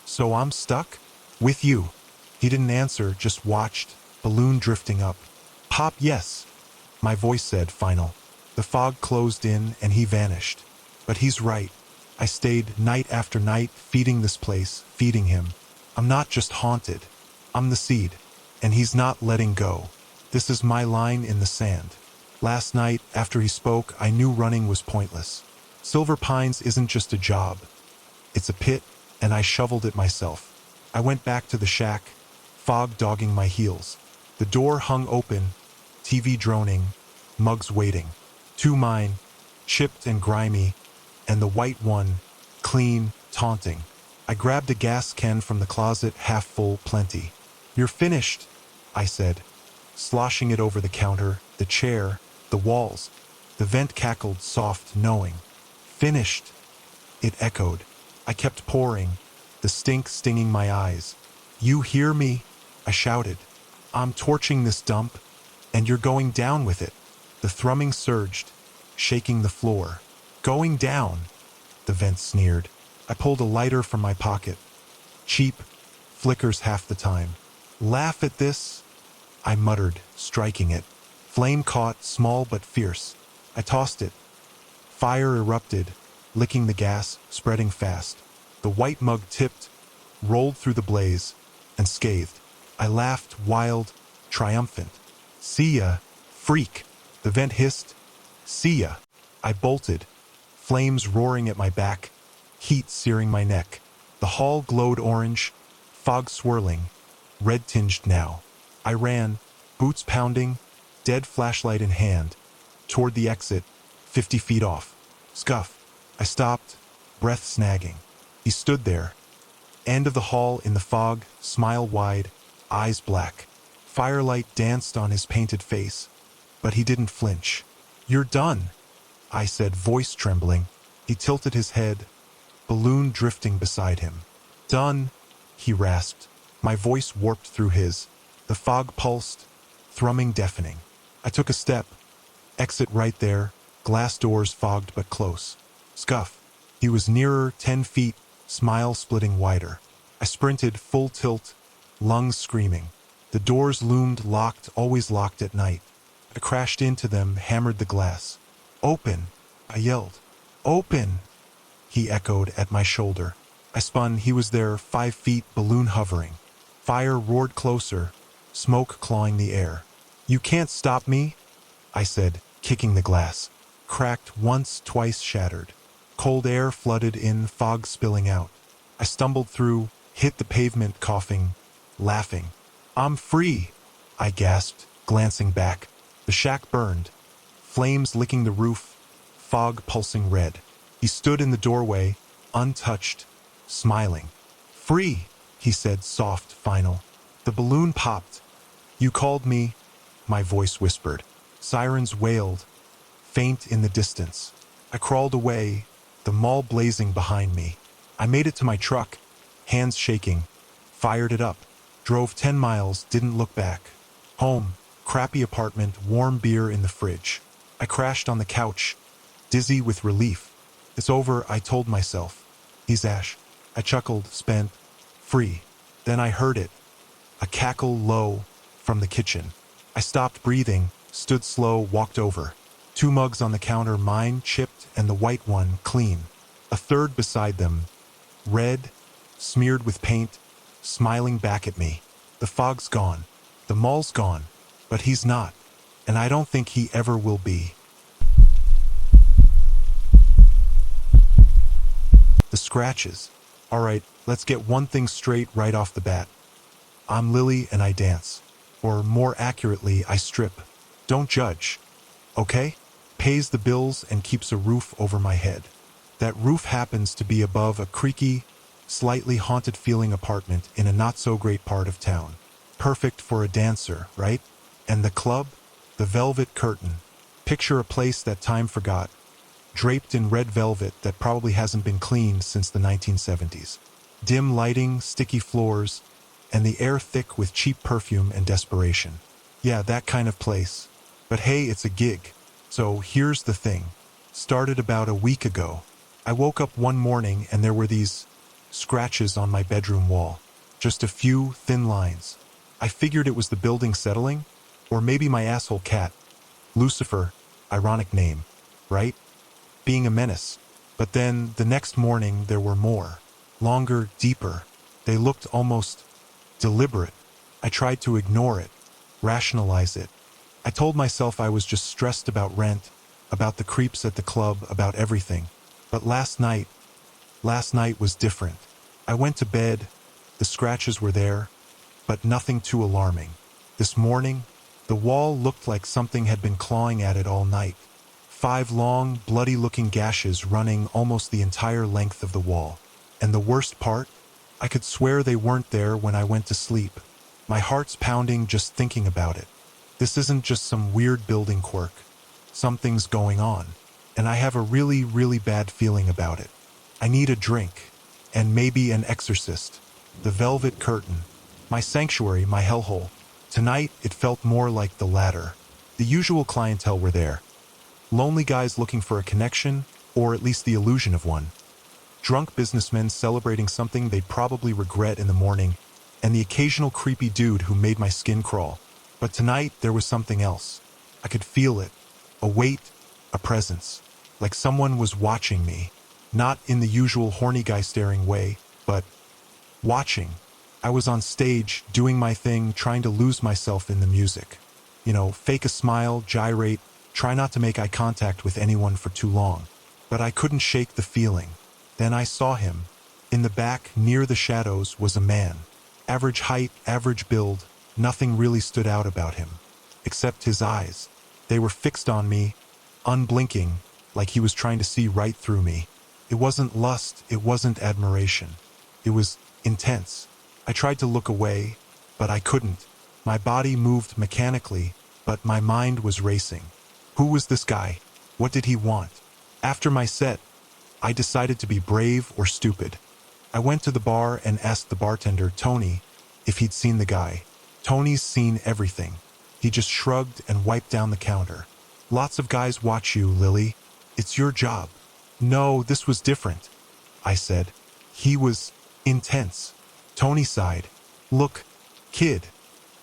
So I'm stuck? With you. He didn't answer, just watched, balloon drifting up. Pop, yes, my voice said, final. The fog closed in and he vanished. But he's right. I stayed night after night feeding this place, feeding him. I'm not just haunted. I'm the seed. And he's not letting go. This is my line in the sand. Last night, after he spoke, I knew running was pointless. Silver Pines isn't just a job. It's a pit, and I shoveled it myself. I went back to the shack, fog dogging my heels. The door hung open, TV droning, mugs waiting. Two mine, chipped and grimy, and the white one, clean, taunting. I grabbed a gas can from the closet, half full, plenty. "You're finished," I said, sloshing it over the counter, the chair, the walls. The vent cackled, soft, knowing. "Finished," it echoed. I kept pouring, the stink stinging my eyes. "You hear me?" I shouted. "I'm torching this dump, and you're going down with it." The thrumming surged, shaking the floor. "Going down," the vent sneered. I pulled a lighter from my pocket. "Cheap, flickers half the time." "Laugh at this," I muttered, striking it. Flame caught, small but fierce. I tossed it. Fire erupted, licking the gas, spreading fast. The white mug tipped, rolled through the blaze, and scathed. I laughed, wild, triumphant. "See ya, freak," the vent hissed. "See ya." I bolted, flames roaring at my back, heat searing my neck. The hall glowed orange, fog swirling, red-tinged now. I ran, boots pounding, dead flashlight in hand, toward the exit, 50 feet off. Scuff. I stopped, breath snagging. He stood there. End of the hall in the fog, smile wide, eyes black. Firelight danced on his painted face, but he didn't flinch. "You're done," I said, voice trembling. He tilted his head, balloon drifting beside him. "Done," he rasped. My voice warped through his. The fog pulsed, thrumming deafening. I took a step. Exit right there, glass doors fogged but close. Scuff. He was nearer, 10 feet, smile splitting wider. I sprinted, full tilt, lungs screaming. The doors loomed, locked, always locked at night. I crashed into them, hammered the glass. "Open," I yelled. "Open," he echoed at my shoulder. I spun, he was there, 5 feet, balloon hovering. Fire roared closer, smoke clawing the air. "You can't stop me," I said, kicking the glass. Cracked once, twice shattered. Cold air flooded in, fog spilling out. I stumbled through, hit the pavement, coughing, laughing. "I'm free," I gasped, glancing back. The shack burned, flames licking the roof, fog pulsing red. He stood in the doorway, untouched, smiling. "Free," he said, soft, final. The balloon popped. "You called me," my voice whispered. Sirens wailed, faint in the distance. I crawled away, the mall blazing behind me. I made it to my truck, hands shaking, fired it up, drove 10 miles, didn't look back. Home, crappy apartment, warm beer in the fridge. I crashed on the couch, dizzy with relief. "It's over," I told myself. "He's Ash." I chuckled, spent, free. Then I heard it, a cackle low from the kitchen. I stopped breathing, stood slow, walked over. 2 mugs on the counter, mine chipped and the white one clean. A third beside them, red, smeared with paint, smiling back at me. The fog's gone. The mall's gone. But he's not. And I don't think he ever will be. The scratches. All right, let's get one thing straight right off the bat. I'm Lily and I dance. Or more accurately, I strip. Don't judge. Okay? Pays the bills and keeps a roof over my head. That roof happens to be above a creaky, slightly haunted-feeling apartment in a not-so-great part of town. Perfect for a dancer, right? And the club? The velvet curtain. Picture a place that time forgot, draped in red velvet that probably hasn't been cleaned since the 1970s. Dim lighting, sticky floors, and the air thick with cheap perfume and desperation. Yeah, that kind of place. But hey, it's a gig. So here's the thing. Started about a week ago. I woke up one morning and there were these scratches on my bedroom wall. Just a few thin lines. I figured it was the building settling, or maybe my asshole cat. Lucifer, ironic name, right? Being a menace. But then, the next morning, there were more. Longer, deeper. They looked almost deliberate. I tried to ignore it, rationalize it. I told myself I was just stressed about rent, about the creeps at the club, about everything. But last night was different. I went to bed, the scratches were there, but nothing too alarming. This morning, the wall looked like something had been clawing at it all night. 5 long, bloody-looking gashes running almost the entire length of the wall. And the worst part? I could swear they weren't there when I went to sleep. My heart's pounding just thinking about it. This isn't just some weird building quirk. Something's going on. And I have a really, really bad feeling about it. I need a drink. And maybe an exorcist. The velvet curtain. My sanctuary, my hellhole. Tonight, it felt more like the latter. The usual clientele were there. Lonely guys looking for a connection, or at least the illusion of one. Drunk businessmen celebrating something they'd probably regret in the morning, and the occasional creepy dude who made my skin crawl. But tonight, there was something else. I could feel it. A weight, a presence. Like someone was watching me. Not in the usual horny guy staring way, but watching. I was on stage, doing my thing, trying to lose myself in the music. Fake a smile, gyrate, try not to make eye contact with anyone for too long. But I couldn't shake the feeling. Then I saw him. In the back, near the shadows, was a man. Average height, average build, nothing really stood out about him. Except his eyes. They were fixed on me, unblinking, like he was trying to see right through me. It wasn't lust, it wasn't admiration. It was intense. I tried to look away, but I couldn't. My body moved mechanically, but my mind was racing. Who was this guy? What did he want? After my set, I decided to be brave or stupid. I went to the bar and asked the bartender, Tony, if he'd seen the guy. Tony's seen everything. He just shrugged and wiped down the counter. Lots of guys watch you, Lily. It's your job. No, this was different, I said. He was intense. Tony sighed. Look, kid,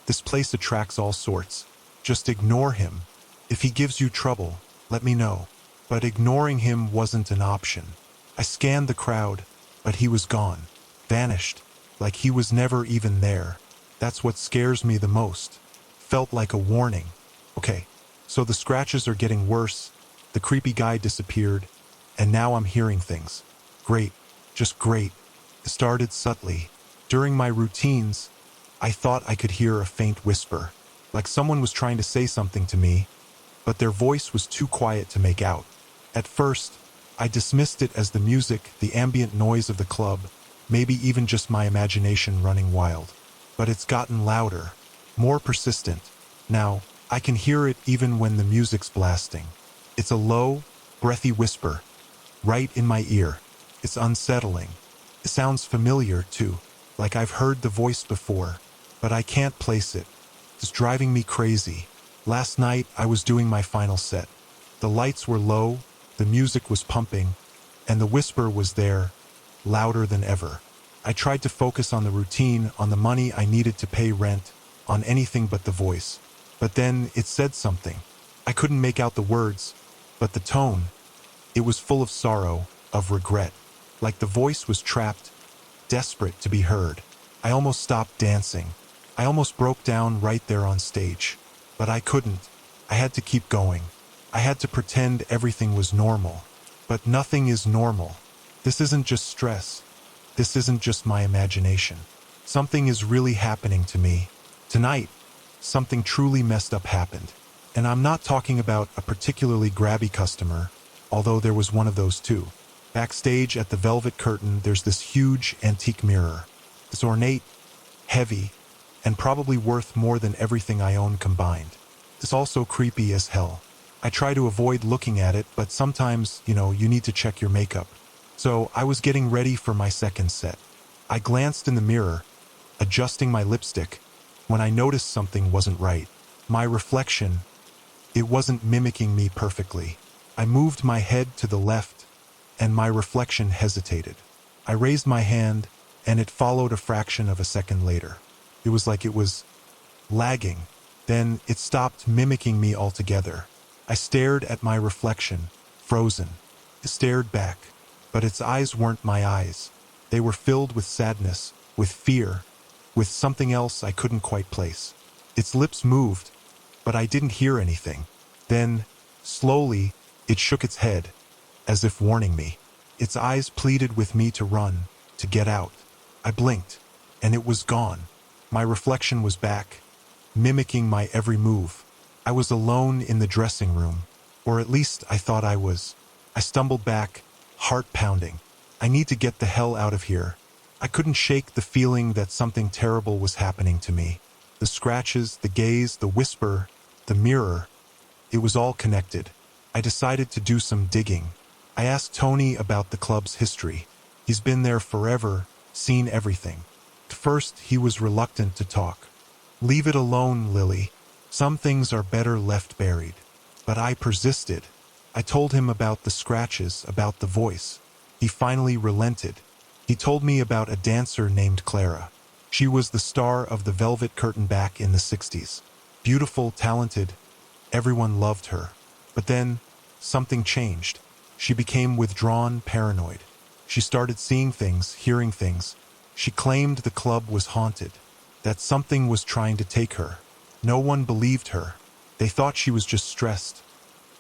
this place attracts all sorts. Just ignore him. If he gives you trouble, let me know. But ignoring him wasn't an option. I scanned the crowd, but he was gone. Vanished. Like he was never even there. That's what scares me the most. Felt like a warning. Okay, so the scratches are getting worse. The creepy guy disappeared. And now I'm hearing things. Great. Just great. It started subtly. During my routines, I thought I could hear a faint whisper. Like someone was trying to say something to me, but their voice was too quiet to make out. At first, I dismissed it as the music, the ambient noise of the club, maybe even just my imagination running wild. But it's gotten louder, more persistent. Now, I can hear it even when the music's blasting. It's a low, breathy whisper, right in my ear. It's unsettling. It sounds familiar, too, like I've heard the voice before, but I can't place it. It's driving me crazy. Last night, I was doing my final set. The lights were low, the music was pumping, and the whisper was there, louder than ever. I tried to focus on the routine, on the money I needed to pay rent, on anything but the voice. But then it said something. I couldn't make out the words, but the tone, it was full of sorrow, of regret. Like the voice was trapped, desperate to be heard. I almost stopped dancing. I almost broke down right there on stage. But I couldn't. I had to keep going. I had to pretend everything was normal. But nothing is normal. This isn't just stress. This isn't just my imagination. Something is really happening to me. Tonight, something truly messed up happened. And I'm not talking about a particularly grabby customer, although there was one of those too. Backstage at the Velvet Curtain, there's this huge antique mirror. It's ornate, heavy, and probably worth more than everything I own combined. It's also creepy as hell. I try to avoid looking at it, but sometimes, you need to check your makeup. So I was getting ready for my second set. I glanced in the mirror, adjusting my lipstick, when I noticed something wasn't right. My reflection, it wasn't mimicking me perfectly. I moved my head to the left, and my reflection hesitated. I raised my hand, and it followed a fraction of a second later. It was like it was lagging. Then it stopped mimicking me altogether. I stared at my reflection, frozen. It stared back. But its eyes weren't my eyes. They were filled with sadness, with fear, with something else I couldn't quite place. Its lips moved, but I didn't hear anything. Then, slowly, it shook its head, as if warning me. Its eyes pleaded with me to run, to get out. I blinked, and it was gone. My reflection was back, mimicking my every move. I was alone in the dressing room, or at least I thought I was. I stumbled back, heart pounding. I need to get the hell out of here. I couldn't shake the feeling that something terrible was happening to me. The scratches, the gaze, the whisper, the mirror. It was all connected. I decided to do some digging. I asked Tony about the club's history. He's been there forever, seen everything. At first, he was reluctant to talk. "Leave it alone, Lily. Some things are better left buried." But I persisted. I told him about the scratches, about the voice. He finally relented. He told me about a dancer named Clara. She was the star of the Velvet Curtain back in the 60s. Beautiful, talented. Everyone loved her. But then, something changed. She became withdrawn, paranoid. She started seeing things, hearing things. She claimed the club was haunted, that something was trying to take her. No one believed her. They thought she was just stressed,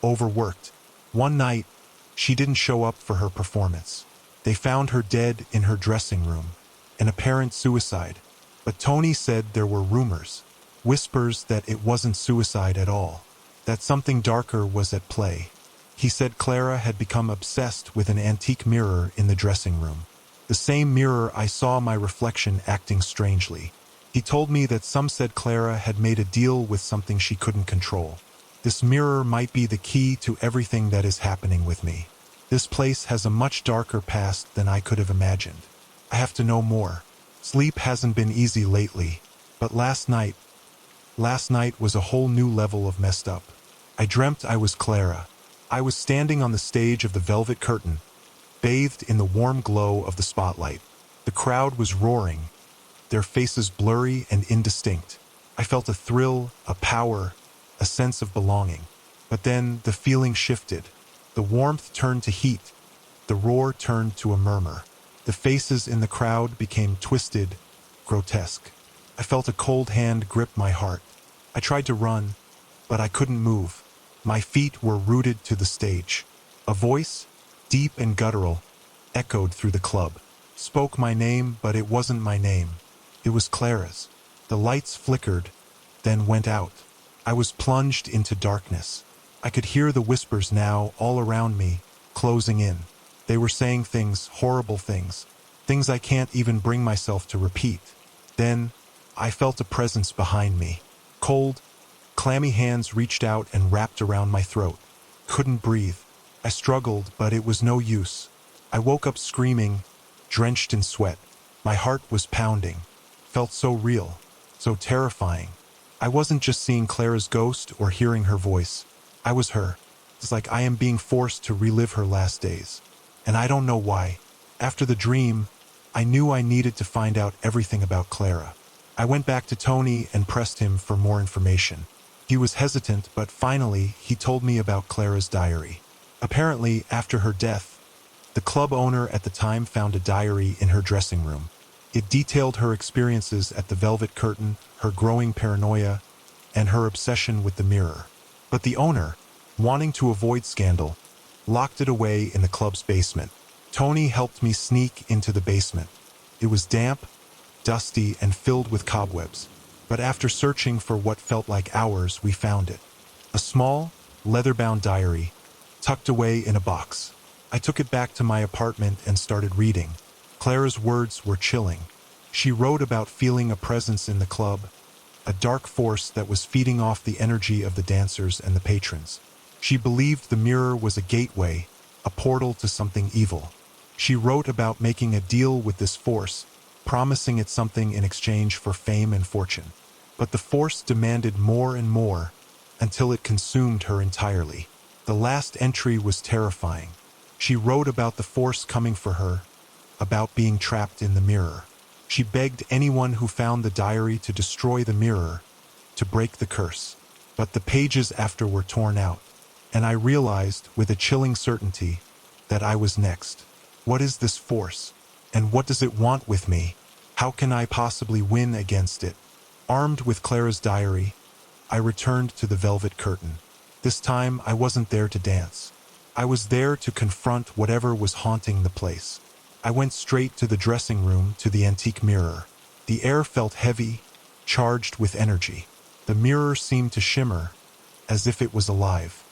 overworked. One night, she didn't show up for her performance. They found her dead in her dressing room, an apparent suicide. But Tony said there were rumors, whispers that it wasn't suicide at all, that something darker was at play. He said Clara had become obsessed with an antique mirror in the dressing room. The same mirror I saw my reflection acting strangely. He told me that some said Clara had made a deal with something she couldn't control. This mirror might be the key to everything that is happening with me. This place has a much darker past than I could have imagined. I have to know more. Sleep hasn't been easy lately, but last night was a whole new level of messed up. I dreamt I was Clara. I was standing on the stage of the Velvet Curtain, bathed in the warm glow of the spotlight. The crowd was roaring, their faces blurry and indistinct. I felt a thrill, a power, a sense of belonging. But then the feeling shifted. The warmth turned to heat. The roar turned to a murmur. The faces in the crowd became twisted, grotesque. I felt a cold hand grip my heart. I tried to run, but I couldn't move. My feet were rooted to the stage. A voice, deep and guttural, echoed through the club. Spoke my name, but it wasn't my name. It was Clara's. The lights flickered, then went out. I was plunged into darkness. I could hear the whispers now all around me, closing in. They were saying things, horrible things, things I can't even bring myself to repeat. Then, I felt a presence behind me. Cold, clammy hands reached out and wrapped around my throat. Couldn't breathe. I struggled, but it was no use. I woke up screaming, drenched in sweat. My heart was pounding. Felt so real, so terrifying. I wasn't just seeing Clara's ghost or hearing her voice. I was her. It's like I am being forced to relive her last days. And I don't know why. After the dream, I knew I needed to find out everything about Clara. I went back to Tony and pressed him for more information. He was hesitant, but finally, he told me about Clara's diary. Apparently, after her death, the club owner at the time found a diary in her dressing room. It detailed her experiences at the Velvet Curtain, her growing paranoia, and her obsession with the mirror. But the owner, wanting to avoid scandal, locked it away in the club's basement. Tony helped me sneak into the basement. It was damp, dusty, and filled with cobwebs. But after searching for what felt like hours, we found it. A small, leather-bound diary, tucked away in a box. I took it back to my apartment and started reading. Clara's words were chilling. She wrote about feeling a presence in the club, a dark force that was feeding off the energy of the dancers and the patrons. She believed the mirror was a gateway, a portal to something evil. She wrote about making a deal with this force, promising it something in exchange for fame and fortune. But the force demanded more and more, until it consumed her entirely. The last entry was terrifying. She wrote about the force coming for her, about being trapped in the mirror. She begged anyone who found the diary to destroy the mirror, to break the curse. But the pages after were torn out, and I realized with a chilling certainty that I was next. What is this force? And what does it want with me? How can I possibly win against it? Armed with Clara's diary, I returned to the velvet curtain. This time, I wasn't there to dance. I was there to confront whatever was haunting the place. I went straight to the dressing room, to the antique mirror. The air felt heavy, charged with energy. The mirror seemed to shimmer, as if it was alive.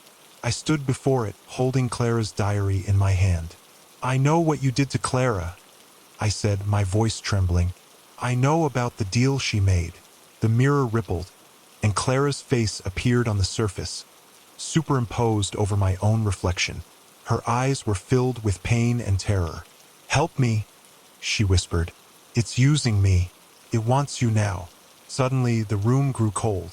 I stood before it, holding Clara's diary in my hand. "I know what you did to Clara," I said, my voice trembling. "I know about the deal she made." The mirror rippled, and Clara's face appeared on the surface, superimposed over my own reflection. Her eyes were filled with pain and terror. "Help me," she whispered. "It's using me. It wants you now." Suddenly, the room grew cold.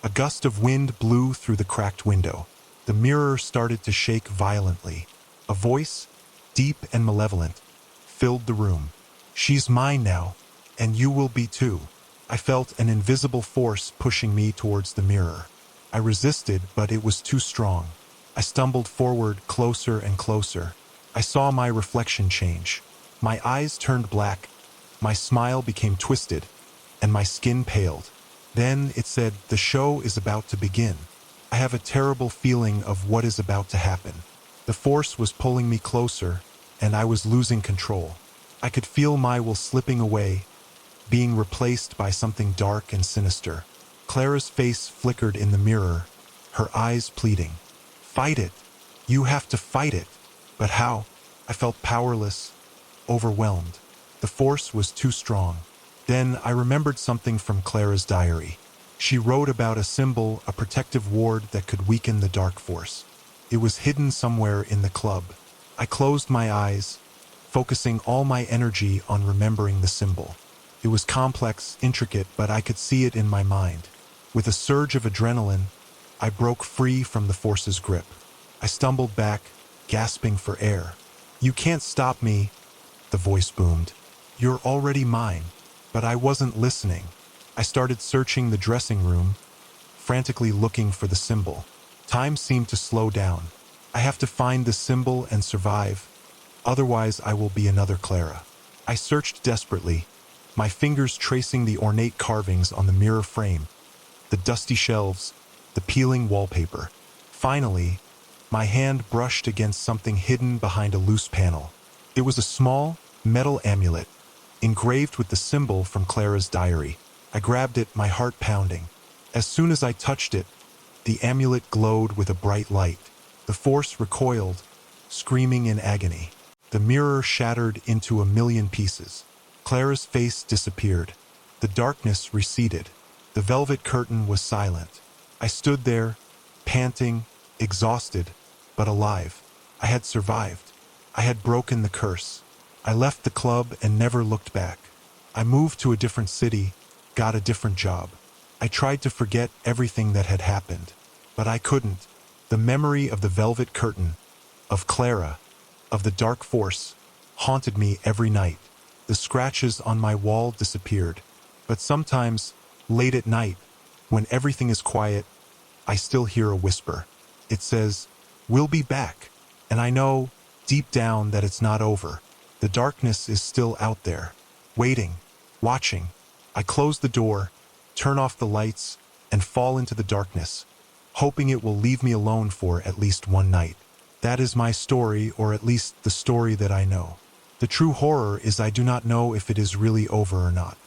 A gust of wind blew through the cracked window. The mirror started to shake violently. A voice, deep and malevolent, filled the room. "She's mine now, and you will be too." I felt an invisible force pushing me towards the mirror. I resisted, but it was too strong. I stumbled forward, closer and closer. I saw my reflection change. My eyes turned black, my smile became twisted, and my skin paled. Then it said, "The show is about to begin." I have a terrible feeling of what is about to happen. The force was pulling me closer, and I was losing control. I could feel my will slipping away, being replaced by something dark and sinister. Clara's face flickered in the mirror, her eyes pleading. "Fight it! You have to fight it!" But how? I felt powerless, overwhelmed. The force was too strong. Then I remembered something from Clara's diary. She wrote about a symbol, a protective ward that could weaken the dark force. It was hidden somewhere in the club. I closed my eyes, focusing all my energy on remembering the symbol. It was complex, intricate, but I could see it in my mind. With a surge of adrenaline, I broke free from the force's grip. I stumbled back, gasping for air. "You can't stop me," the voice boomed. "You're already mine." But I wasn't listening. I started searching the dressing room, frantically looking for the symbol. Time seemed to slow down. I have to find the symbol and survive, otherwise I will be another Clara. I searched desperately, my fingers tracing the ornate carvings on the mirror frame, the dusty shelves, the peeling wallpaper. Finally, my hand brushed against something hidden behind a loose panel. It was a small, metal amulet, engraved with the symbol from Clara's diary. I grabbed it, my heart pounding. As soon as I touched it, the amulet glowed with a bright light. The force recoiled, screaming in agony. The mirror shattered into a million pieces. Clara's face disappeared. The darkness receded. The velvet curtain was silent. I stood there, panting, exhausted, but alive. I had survived. I had broken the curse. I left the club and never looked back. I moved to a different city, got a different job. I tried to forget everything that had happened, but I couldn't. The memory of the velvet curtain, of Clara, of the dark force, haunted me every night. The scratches on my wall disappeared, but sometimes, late at night, when everything is quiet, I still hear a whisper. It says, "We'll be back." And I know, deep down, that it's not over. The darkness is still out there, waiting, watching. I close the door, turn off the lights, and fall into the darkness, hoping it will leave me alone for at least one night. That is my story, or at least the story that I know. The true horror is I do not know if it is really over or not.